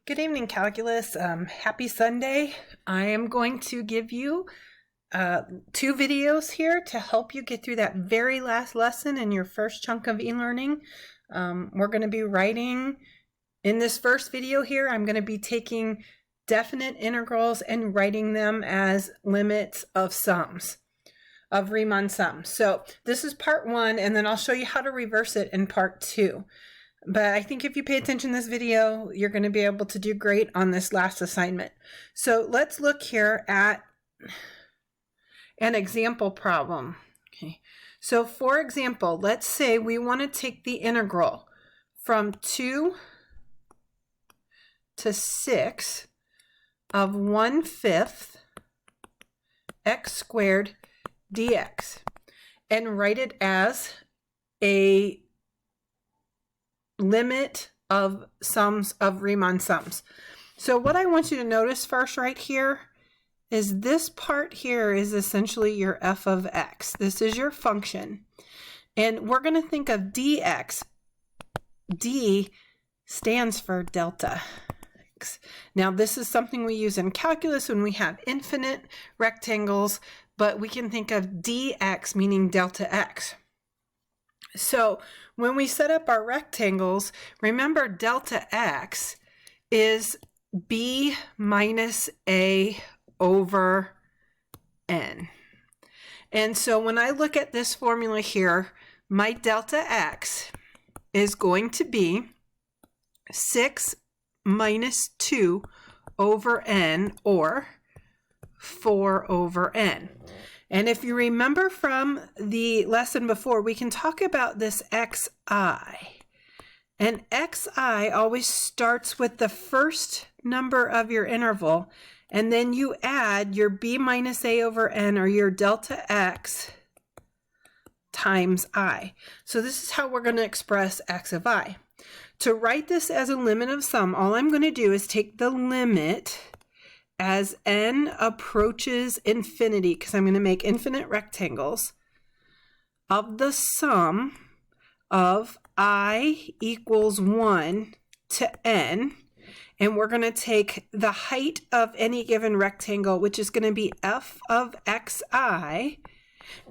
Good evening, Calculus. Happy Sunday. I am going to give you two videos here to help you get through that very last lesson in your first chunk of e-learning. We're going to be writing, in this first video here, I'm going to be taking definite integrals and writing them as limits of sums, of Riemann sums. So this is part one, and then I'll show you how to reverse it in part two. But I think if you pay attention to this video, you're going to be able to do great on this last assignment. So let's look here at an example problem. Okay. So for example, let's say we want to take the integral from 2 to 6 of 1/5 x squared dx and write it as a limit of sums of Riemann sums. So what I want you to notice first right here is this part here is essentially your f of x. This is your function. And we're going to think of dx. D stands for delta x. Now this is something we use in calculus when we have infinite rectangles, but we can think of dx meaning delta x. So when we set up our rectangles, remember delta x is b minus a over n. And so when I look at this formula here, my delta x is going to be 6 minus 2 over n, or 4 over n. And if you remember from the lesson before, we can talk about this xi. And xi always starts with the first number of your interval, and then you add your b minus a over n, or your delta x, times I. So this is how we're going to express x of I. To write this as a limit of sum, all I'm going to do is take the limit as n approaches infinity, because I'm going to make infinite rectangles, of the sum of I equals 1 to n, and we're going to take the height of any given rectangle, which is going to be f of xi,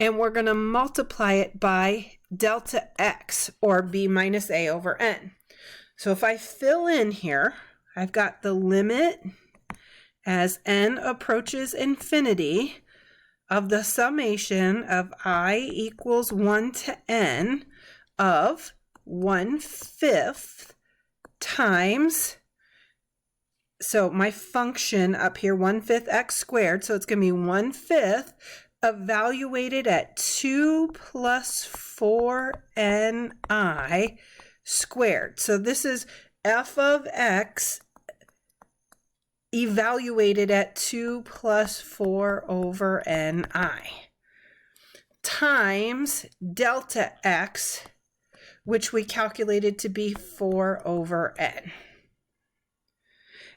and we're going to multiply it by delta x, or b minus a over n. So if I fill in here, I've got the limit as n approaches infinity of the summation of I equals 1 to n of 1/5 times, so my function up here, 1/5 x squared, so it's going to be 1/5 evaluated at 2 plus 4ni squared. So this is f of x evaluated at 2 plus 4 over ni times delta x, which we calculated to be 4 over n.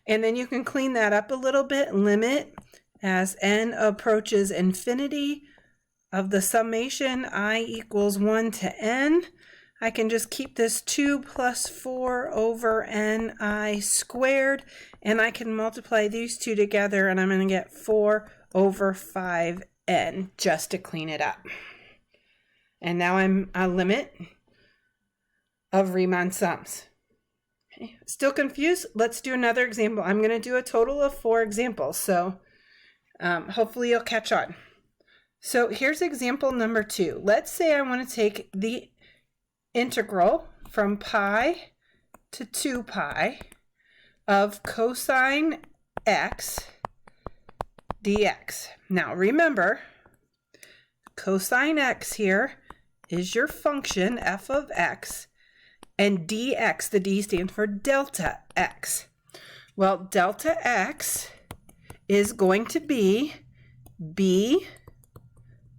And then you can clean that up a little bit. Limit as n approaches infinity of the summation I equals 1 to n. I can just keep this 2 plus 4 over ni squared, and I can multiply these two together, and I'm going to get 4 over 5n just to clean it up. And now I'm a limit of Riemann sums. Okay. Still confused? Let's do another example. I'm going to do a total of 4 examples, so hopefully you'll catch on. So here's example number 2. Let's say I want to take the integral from pi to 2 pi of cosine x dx. Now remember, cosine x here is your function f of x, and dx, the d stands for delta x. Well, delta x is going to be b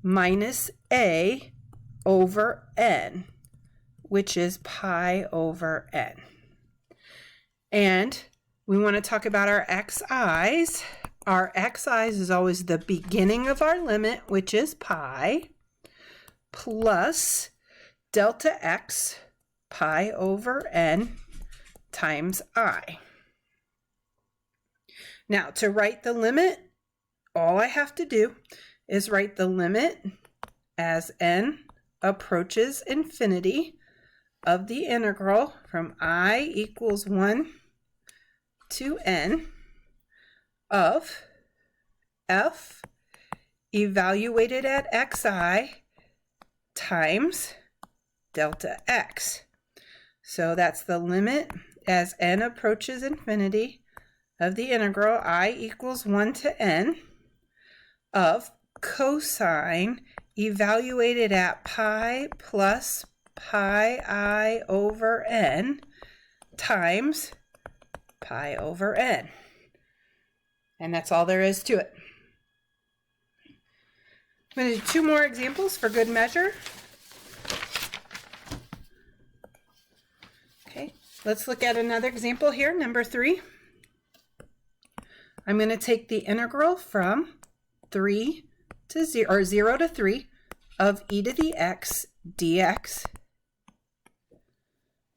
minus a over n, which is pi over n. And we want to talk about our xi's. Our xi's is always the beginning of our limit, which is pi, plus delta x, pi over n, times I. Now, to write the limit, all I have to do is write the limit as n approaches infinity of the integral from I equals 1 to n of f evaluated at xi times delta x. So that's the limit as n approaches infinity of the integral I equals 1 to n of cosine evaluated at pi plus pi I over n times pi over n. And that's all there is to it. I'm going to do 2 more examples for good measure. Okay, let's look at another example here, number 3. I'm going to take the integral from 3 to 0, or 0 to 3 of e to the x dx.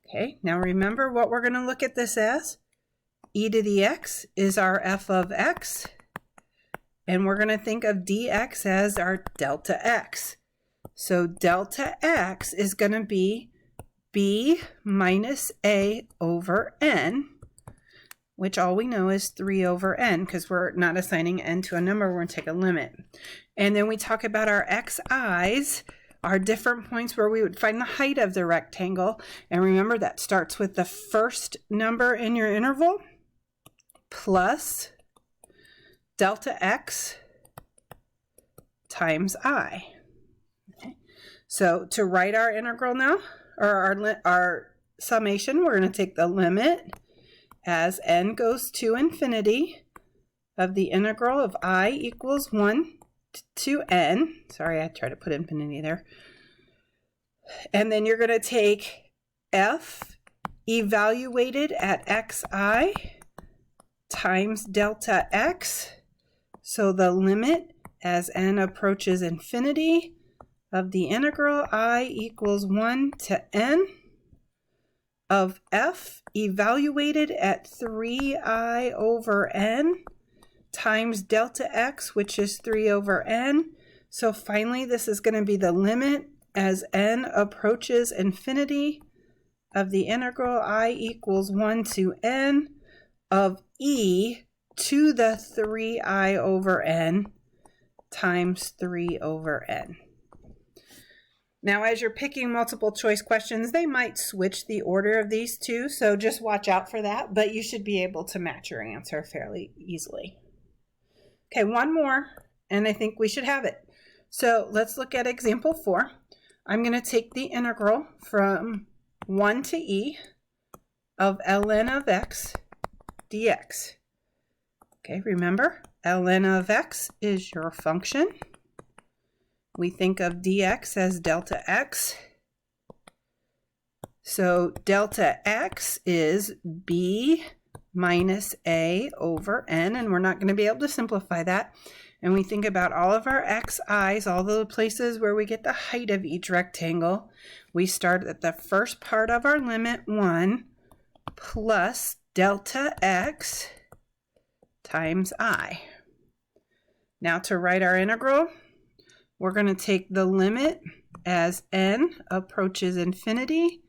Okay, now remember what we're going to look at this as. E to the x is our f of x, and we're going to think of dx as our delta x. So delta x is going to be b minus a over n, which all we know is 3 over n, because we're not assigning n to a number, we're going to take a limit. And then we talk about our xi's, our different points where we would find the height of the rectangle. And remember, that starts with the first number in your interval plus delta x times I. Okay. So to write our integral now, or our summation, we're going to take the limit as n goes to infinity of the integral of I equals 1 to n. Sorry, I tried to put infinity there. And then you're going to take f evaluated at xi times delta x. So the limit as n approaches infinity of the integral I equals 1 to n of f evaluated at 3i over n times delta x, which is 3 over n. So finally, this is going to be the limit as n approaches infinity of the integral I equals 1 to n of e to the 3i over n times 3 over n. Now, as you're picking multiple choice questions, they might switch the order of these two, so just watch out for that, but you should be able to match your answer fairly easily. Okay, one more, and I think we should have it. So let's look at example 4. I'm going to take the integral from 1 to e of ln of x dx. Okay, remember, ln of x is your function. We think of dx as delta x. So delta x is b minus a over n, and we're not going to be able to simplify that. And we think about all of our xi's, all the places where we get the height of each rectangle. We start at the first part of our limit, 1 plus delta x times I. Now to write our integral, we're going to take the limit as n approaches infinity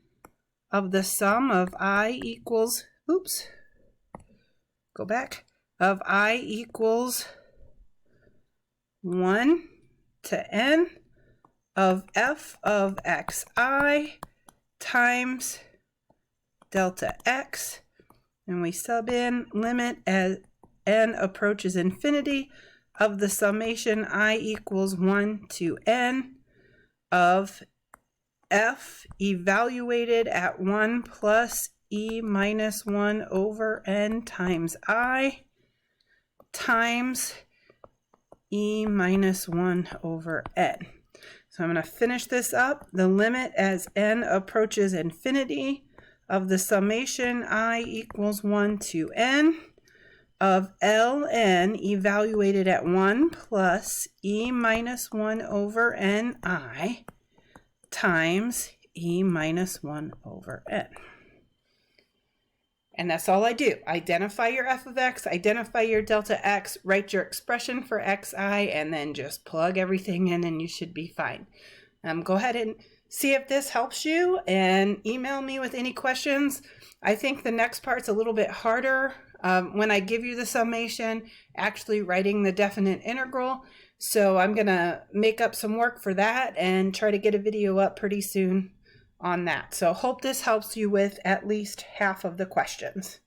of the sum of I equals, of I equals 1 to n of f of xi times delta x, and we sub in limit as n approaches infinity of the summation I equals 1 to n of f evaluated at 1 plus e minus 1 over n times I times e minus 1 over n. So I'm going to finish this up. The limit as n approaches infinity of the summation I equals 1 to n of ln evaluated at 1 plus e minus 1 over ni times e minus 1 over n. And that's all I do. Identify your f of x, identify your delta x, write your expression for xi, and then just plug everything in and you should be fine. Go ahead and see if this helps you and email me with any questions. I think the next part's a little bit harder when I give you the summation, actually writing the definite integral. So I'm going to make up some work for that and try to get a video up pretty soon on that. So hope this helps you with at least half of the questions.